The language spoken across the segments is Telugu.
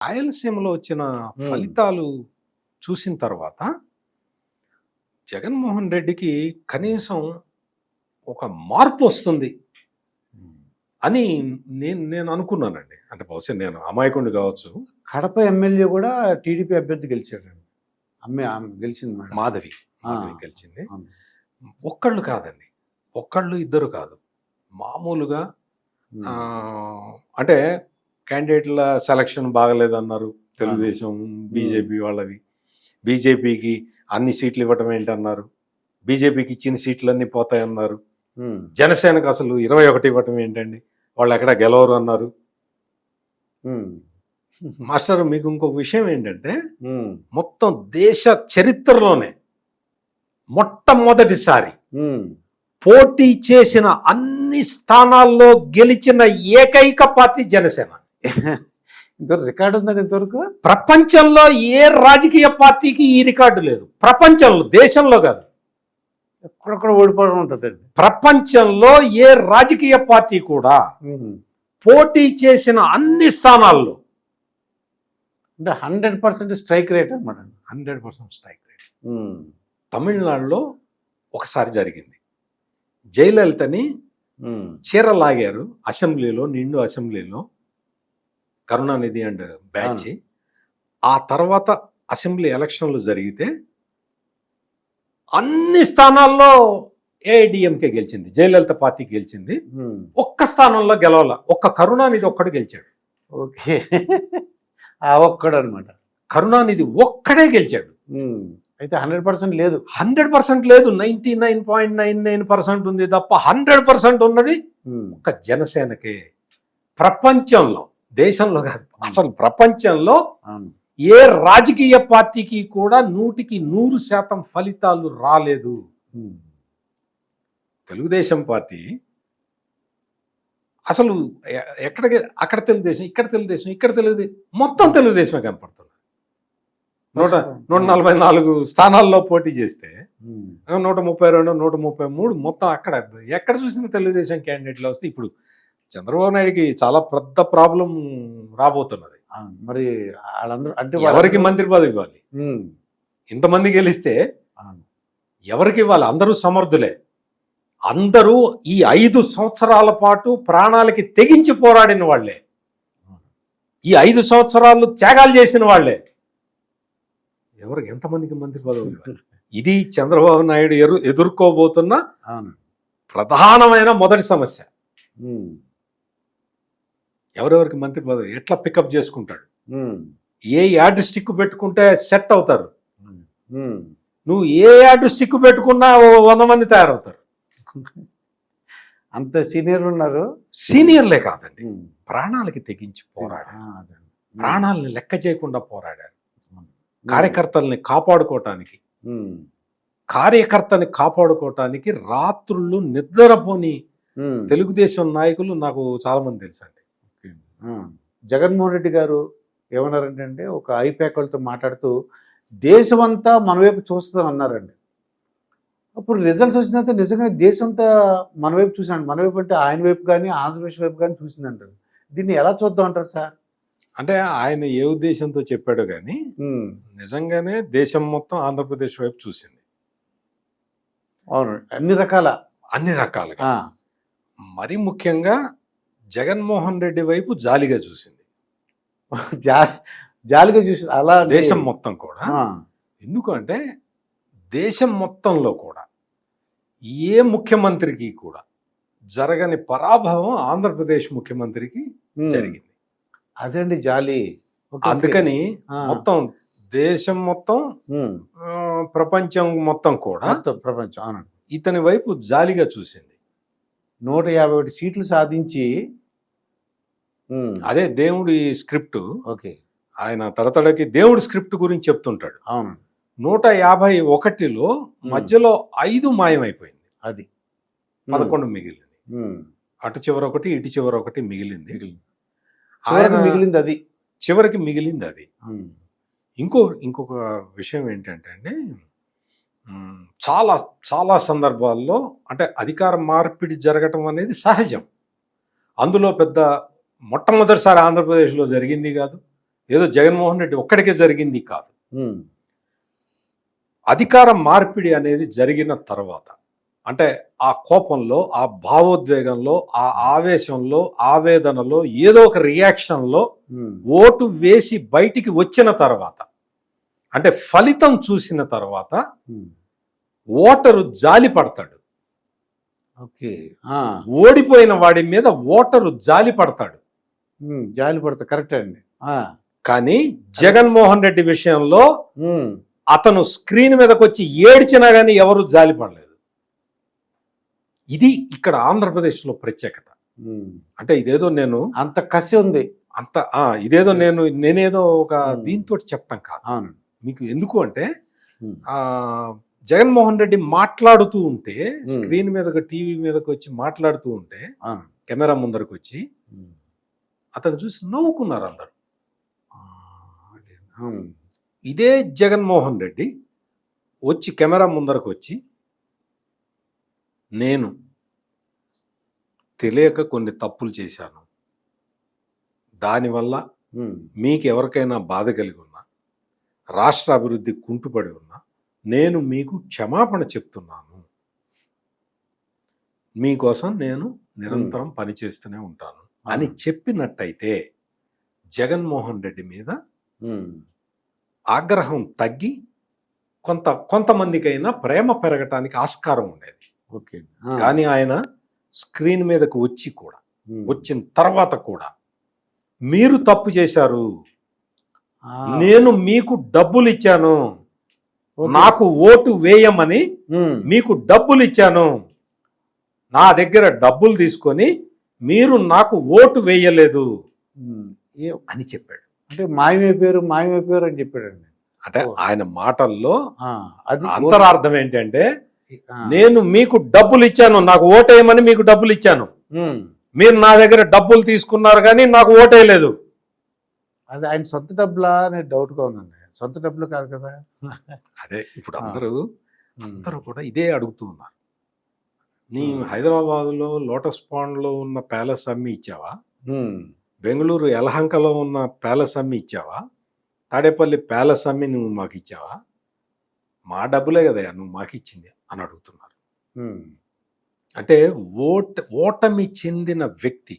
రాయలసీమలో వచ్చిన ఫలితాలు చూసిన తర్వాత జగన్మోహన్ రెడ్డికి కనీసం ఒక మార్పు వస్తుంది అని నేను అనుకున్నానండి. అంటే బహుశా నేను అమాయకుడిని కావచ్చు. కడప ఎమ్మెల్యే కూడా టీడీపీ అభ్యర్థి గెలిచాడండి. ఆమె గెలిచింది మేడం. మాధవి గెలిచింది. ఒక్కళ్ళు కాదండి, ఒక్కళ్ళు ఇద్దరు కాదు, మామూలుగా అంటే క్యాండిడేట్ల సెలక్షన్ బాగలేదన్నారు తెలుగుదేశం బీజేపీ వాళ్ళవి. బీజేపీకి అన్ని సీట్లు ఇవ్వటం ఏంటన్నారు, బీజేపీకి ఇచ్చిన సీట్లన్నీ పోతాయన్నారు. జనసేనకు అసలు 21 ఇవ్వటం ఏంటండి, వాళ్ళు ఎక్కడ గెలవరు అన్నారు. మాస్టర్ మీకు ఇంకొక విషయం ఏంటంటే, మొత్తం దేశ చరిత్రలోనే మొట్టమొదటిసారి పోటీ చేసిన అన్ని స్థానాల్లో గెలిచిన ఏకైక పార్టీ జనసేన. ఇంతవరకు రికార్డు ఉందండి. ఇంతవరకు ప్రపంచంలో ఏ రాజకీయ పార్టీకి ఈ రికార్డు లేదు. ప్రపంచంలో, దేశంలో కాదు, ఎక్కడెక్కడ ఓడిపోవడం ఉంటుందండి. ప్రపంచంలో ఏ రాజకీయ పార్టీ కూడా పోటీ చేసిన అన్ని స్థానాల్లో అంటే 100% స్ట్రైక్ రేట్ అనమాట. 100% స్ట్రైక్ రేట్. తమిళనాడులో ఒకసారి జరిగింది. జయలలితని చీరలాగారు అసెంబ్లీలో, నిండు అసెంబ్లీలో, కరుణానిధి అండ్ బ్యాచ్. ఆ తర్వాత అసెంబ్లీ ఎలక్షన్లు జరిగితే అన్ని స్థానాల్లో ఏఐడిఎంకే గెలిచింది, జయలలిత పార్టీ గెలిచింది. ఒక్క స్థానంలో గెలవాల, ఒక్క కరుణానిధి ఒక్కడు గెలిచాడు. ఓకే, ఆ ఒక్కడు అనమాట. కరుణానిధి ఒక్కడే గెలిచాడు. అయితే 100% లేదు. 100% లేదు, 99.99% ఉంది తప్ప 100% ఉన్నది ఒక జనసేనకే. ప్రపంచంలో, దేశంలో కాదు, అసలు ప్రపంచంలో ఏ రాజకీయ పార్టీకి కూడా 100% ఫలితాలు రాలేదు. తెలుగుదేశం పార్టీ అసలు ఎక్కడికి అక్కడ తెలుగుదేశం, ఇక్కడ తెలుగుదేశం, ఇక్కడ తెలుగుదేశం, మొత్తం తెలుగుదేశమే కనపడుతుంది. 144 స్థానాల్లో పోటీ చేస్తే 132, 133 మొత్తం అక్కడ ఎక్కడ చూసిన తెలుగుదేశం క్యాండిడేట్లు వస్తే ఇప్పుడు చంద్రబాబు నాయుడికి చాలా పెద్ద ప్రాబ్లం రాబోతున్నది. మరి వాళ్ళందరూ అంటే ఎవరికి మంత్రి పదవి ఇవ్వాలి? ఇంతమంది గెలిస్తే ఎవరికి ఇవ్వాలి? అందరూ సమర్థులే. అందరూ ఈ 5 సంవత్సరాల పాటు ప్రాణాలకి తెగించి పోరాడిన వాళ్లే, ఈ 5 సంవత్సరాలు త్యాగాలు చేసిన వాళ్లే. ఎవరికి ఎంతమందికి మంత్రి పదవులు ఇవ్వాలి? ఇది చంద్రబాబు నాయుడు ఎదుర్కోబోతున్న ప్రధానమైన మొదటి సమస్య. ఎవరెవరికి మంత్రి పదవి ఎట్లా పికప్ చేసుకుంటాడు? ఏ యాడ్ స్టిక్ పెట్టుకుంటే సెట్ అవుతారు? నువ్వు ఏ యాడ్ స్టిక్ పెట్టుకున్నా 100 మంది తయారవుతారు. అంత సీనియర్లు ఉన్నారు. సీనియర్లే కాదండి, ప్రాణాలకి తెగించి పోరాడారు, ప్రాణాలని లెక్క చేయకుండా పోరాడారు. కార్యకర్తల్ని కాపాడుకోవటానికి రాత్రుళ్ళు నిద్రపోని తెలుగుదేశం నాయకులు నాకు చాలా మంది తెలుసండి. జగన్మోహన్ రెడ్డి గారు ఏమన్నారంటే, ఒక ఐప్యాక్లతో మాట్లాడుతూ దేశమంతా మన వైపు చూస్తుందన్నారండి. అప్పుడు రిజల్ట్స్ వచ్చినంత నిజంగానే దేశంతా మన వైపు చూసాను. మన వైపు అంటే ఆయన వైపు కానీ ఆంధ్రప్రదేశ్ వైపు కానీ చూసిందంటారు. దీన్ని ఎలా చూద్దాం అంటారు సార్? అంటే ఆయన ఏ ఉద్దేశంతో చెప్పాడో కానీ నిజంగానే దేశం మొత్తం ఆంధ్రప్రదేశ్ వైపు చూసింది. అవును, అన్ని రకాలుగా. మరి ముఖ్యంగా జగన్మోహన్ రెడ్డి వైపు జాలిగా చూసింది. జాలిగా చూసి అలా దేశం మొత్తం కూడా. ఎందుకంటే దేశం మొత్తంలో కూడా ఏ ముఖ్యమంత్రికి కూడా జరగని పరాభవం ఆంధ్రప్రదేశ్ ముఖ్యమంత్రికి జరిగింది. అదండి జాలి. అందుకని మొత్తం దేశం మొత్తం, ప్రపంచం మొత్తం కూడా ఇతని వైపు జాలిగా చూసింది. 151 సీట్లు సాధించి, అదే దేవుడి స్క్రిప్ట్. ఓకే, ఆయన తడతడకి దేవుడి స్క్రిప్ట్ గురించి చెప్తుంటాడు. అవును, 151లో మధ్యలో 5 మాయమైపోయింది. అది 11 మిగిలింది. అటు చివరొకటి, ఇటు చివరొకటి మిగిలింది. అది చివరికి మిగిలింది అది. ఇంకొక విషయం ఏంటంటే అండి, చాలా చాలా సందర్భాల్లో అంటే అధికార మార్పిడి జరగటం అనేది సహజం. అందులో పెద్ద మొట్టమొదటిసారి ఆంధ్రప్రదేశ్లో జరిగింది కాదు, ఏదో జగన్మోహన్ రెడ్డి ఒక్కడికే జరిగింది కాదు. ఉమ్, అధికార మార్పిడి అనేది జరిగిన తర్వాత, అంటే ఆ కోపంలో, ఆ భావోద్వేగంలో, ఆ ఆవేశంలో, ఆవేదనలో, ఏదో ఒక రియాక్షన్లో ఉమ్, ఓటు వేసి బయటికి వచ్చిన తర్వాత, అంటే ఫలితం చూసిన తర్వాత ఉమ్. ఓటరు జాలి పడతాడు. ఓకే. ఓడిపోయిన వాడి మీద ఓటరు జాలి పడతాడు. జాలి పడతా, కరెక్ట్ అండి. కానీ జగన్మోహన్ రెడ్డి విషయంలో ఉమ్, అతను స్క్రీన్ మీదకి వచ్చి ఏడ్చినా కానీ ఎవరు జాలి పడలేదు. ఇది ఇక్కడ ఆంధ్రప్రదేశ్లో ప్రత్యేకత. ఉమ్. అంటే ఇదేదో నేను అంత కసి ఉంది. అంత ఇదేదో నేనేదో ఒక ఉమ్. దీంతో చెప్పటం కాదు అవును. మీకు. ఎందుకు అంటే ఉమ్, జగన్మోహన్ రెడ్డి మాట్లాడుతూ ఉంటే, ఉమ్. స్క్రీన్ మీదకి, టీవీ మీదకి వచ్చి మాట్లాడుతూ ఉంటే, అవును. కెమెరా ముందరకు వచ్చి ఉమ్. అతను చూసి నవ్వుకున్నారు అందరు. అదే. ఉమ్, ఇదే జగన్మోహన్ రెడ్డి వచ్చి కెమెరా ముందరకు వచ్చి, నేను తెలియక కొన్ని తప్పులు చేశాను, దానివల్ల ఉమ్, మీకు ఎవరికైనా బాధ కలిగి ఉన్నా, రాష్ట్ర అభివృద్ధి కుంటుపడి ఉన్నా, నేను మీకు క్షమాపణ చెప్తున్నాను, మీకోసం నేను నిరంతరం పనిచేస్తూనే ఉంటాను అని చెప్పినట్టయితే జగన్మోహన్ రెడ్డి మీద ఉమ్. ఆగ్రహం తగ్గి కొంతమందికైనా ప్రేమ పెరగటానికి ఆస్కారం ఉండేది. ఓకే. కానీ ఆయన స్క్రీన్ మీదకు వచ్చి కూడా, ఉమ్. వచ్చిన తర్వాత కూడా, మీరు తప్పు చేశారు, ఆ, నేను మీకు డబ్బులు ఇచ్చాను, ఓకే. నాకు ఓటు వేయమని ఉమ్, మీకు డబ్బులు ఇచ్చాను, నా దగ్గర డబ్బులు తీసుకొని మీరు నాకు ఓటు వేయలేదు ఉమ్. అని చెప్పాడు. అంటే మాయమైపోయారు అని చెప్పాడండి. అంటే ఆయన మాటల్లో అది అంతరార్థం ఏంటంటే, ఆ, నేను మీకు డబ్బులు ఇచ్చాను, నాకు ఓటేయమని మీకు డబ్బులు ఇచ్చాను, ఉమ్. మీరు నా దగ్గర డబ్బులు తీసుకున్నారు కానీ నాకు ఓటేయలేదు. అది ఆయన సొంత డబ్బులా అనే డౌట్గా ఉందండి. సొంత డబ్బులు కాదు కదా. అదే ఇప్పుడు ఆ. అందరూ కూడా ఇదే అడుగుతూ ఉన్నారు. నీ హైదరాబాదులో లోటస్ పాండ్లో ఉన్న ప్యాలెస్ అమ్మి ఇచ్చావా, ఉమ్, బెంగళూరు యలహంకలో ఉన్న ప్యాలెస్ అమ్మి ఇచ్చావా, తాడేపల్లి ప్యాలెస్ అమ్మి నువ్వు మాకు ఇచ్చావా, మా డబ్బులే కదా నువ్వు మాకు ఇచ్చింది అని అడుగుతున్నారు. ఉమ్. అంటే ఓటమి చెందిన వ్యక్తి,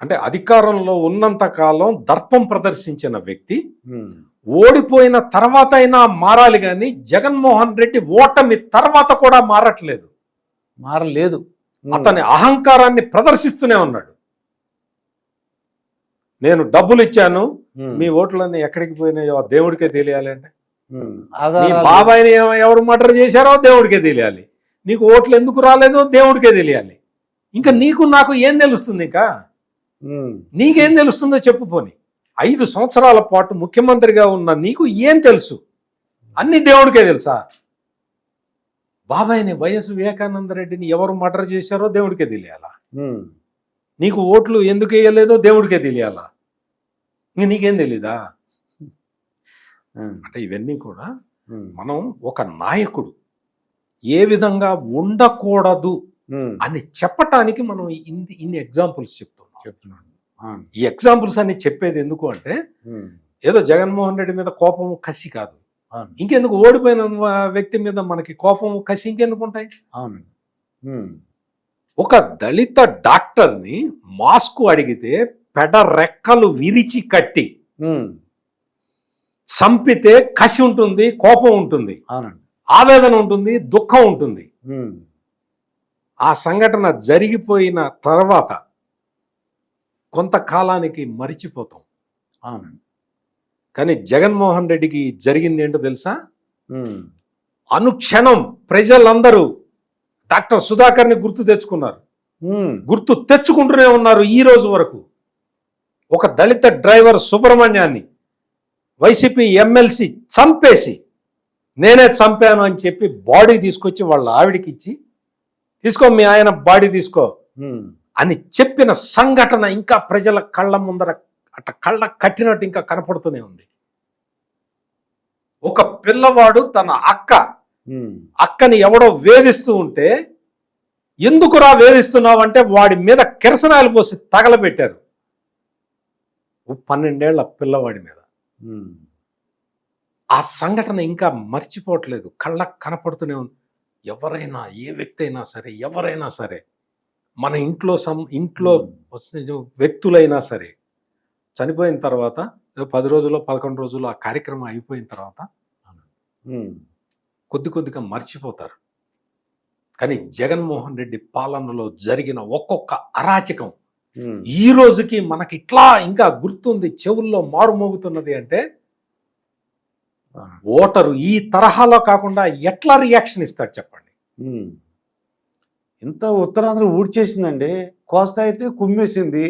అంటే అధికారంలో ఉన్నంత కాలం దర్పం ప్రదర్శించిన వ్యక్తి ఉమ్. ఓడిపోయిన తర్వాత అయినా మారాలి, కానీ జగన్మోహన్ రెడ్డి ఓటమి తర్వాత కూడా మారట్లేదు. మారలేదు. అతని అహంకారాన్ని ప్రదర్శిస్తూనే ఉన్నాడు. నేను డబ్బులు ఇచ్చాను, మీ ఓట్లన్నీ ఎక్కడికి పోయినాయో ఆ దేవుడికే తెలియాలి. అంటే నీ బాబాయిని ఎవరు మర్డర్ చేశారో దేవుడికే తెలియాలి, నీకు ఓట్లు ఎందుకు రాలేదో దేవుడికే తెలియాలి. ఇంకా నీకు నాకు ఏం తెలుస్తుంది? ఇంకా నీకేం తెలుస్తుందో చెప్పు. పోని 5 సంవత్సరాల పాటు ముఖ్యమంత్రిగా ఉన్న నీకు ఏం తెలుసు? అన్ని దేవుడికే తెలుసా? బాబాయిని వైఎస్ వివేకానంద రెడ్డిని ఎవరు మర్డర్ చేశారో దేవుడికే తెలియాలా? నీకు ఓట్లు ఎందుకు వేయలేదో దేవుడికే తెలియాలా? ఇంక నీకేం తెలీదా? అంటే ఇవన్నీ కూడా మనం ఒక నాయకుడు ఏ విధంగా ఉండకూడదు అని చెప్పటానికి మనం ఇన్ని ఎగ్జాంపుల్స్ చెప్తున్నాను. ఈ ఎగ్జాంపుల్స్ అన్ని చెప్పేది ఎందుకు అంటే, ఏదో జగన్మోహన్ రెడ్డి మీద కోపం కసి కాదు. ఇంకెందుకు ఓడిపోయిన వ్యక్తి మీద మనకి కోపం కసి ఇంకెందుకు ఉంటాయి? ఒక దళిత డాక్టర్ని మాస్క్ అడిగితే పెడ రెక్కలు విరిచి కట్టి చంపితే కసి ఉంటుంది, కోపం ఉంటుంది, ఆవేదన ఉంటుంది, దుఃఖం ఉంటుంది. ఆ సంఘటన జరిగిపోయిన తర్వాత కొంతకాలానికి మరిచిపోతాం. కానీ జగన్మోహన్ రెడ్డికి జరిగింది ఏంటో తెలుసా? అనుక్షణం ప్రజలందరూ డాక్టర్ సుధాకర్ని గుర్తు తెచ్చుకున్నారు, గుర్తు తెచ్చుకుంటూనే ఉన్నారు ఈ రోజు వరకు. ఒక దళిత డ్రైవర్ సుబ్రహ్మణ్యాన్ని వైసీపీ ఎమ్మెల్సీ చంపేసి, నేనే చంపాను అని చెప్పి బాడీ తీసుకొచ్చి వాళ్ళ ఆవిడికి ఇచ్చి, తీసుకో మీ ఆయన బాడీ తీసుకో అని చెప్పిన సంఘటన ఇంకా ప్రజల కళ్ళ ముందర అట్లా కళ్ళ కట్టినట్టు ఇంకా కనపడుతూనే ఉంది. ఒక పిల్లవాడు తన అక్కని ఎవడో వేధిస్తూ ఉంటే, ఎందుకురా వేధిస్తున్నావు అంటే వాడి మీద కిరసనాయలు పోసి తగలబెట్టారు. 12 ఏళ్ల పిల్లవాడి మీద. ఉమ్. ఆ సంఘటన ఇంకా మర్చిపోవట్లేదు, కళ్ళకు కనపడుతూనే ఉంది. ఎవరైనా, ఏ వ్యక్తి అయినా సరే, ఎవరైనా సరే, మన ఇంట్లో వస్తే వ్యక్తులైనా సరే, చనిపోయిన తర్వాత 10 రోజుల్లో 11 రోజుల్లో ఆ కార్యక్రమం అయిపోయిన తర్వాత ఉమ్. కొద్దిగా మర్చిపోతారు. కానీ జగన్మోహన్ రెడ్డి పాలనలో జరిగిన ఒక్కొక్క అరాచకం ఉమ్. ఈ రోజుకి మనకి ఇట్లా ఇంకా గుర్తుంది, చెవుల్లో మారుమోగుతున్నది అంటే ఓటరు ఈ తరహాలో కాకుండా ఎట్లా రియాక్షన్ ఇస్తాడు చెప్పండి. ఇంత ఉత్తరాంధ్ర ఊడ్చేసిందండి, కోస్తా అయితే కుమ్మేసింది.